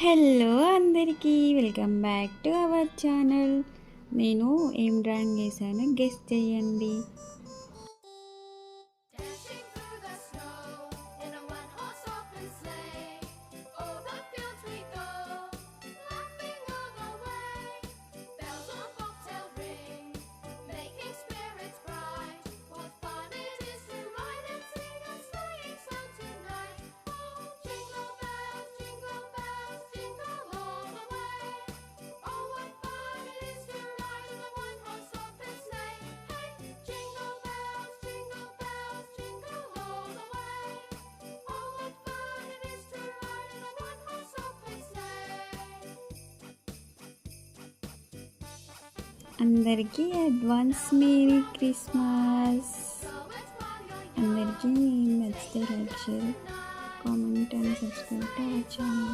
Hello అందరికీ welcome back to our channel. నేను ఏం డ్రాయింగ్ చేశాను గెస్ట్ చేయండి. అందరికీ అడ్వాన్స్ మేరీ క్రిస్మస్. అందరికీ నచ్చితే like, share, comment and subscribe to our channel.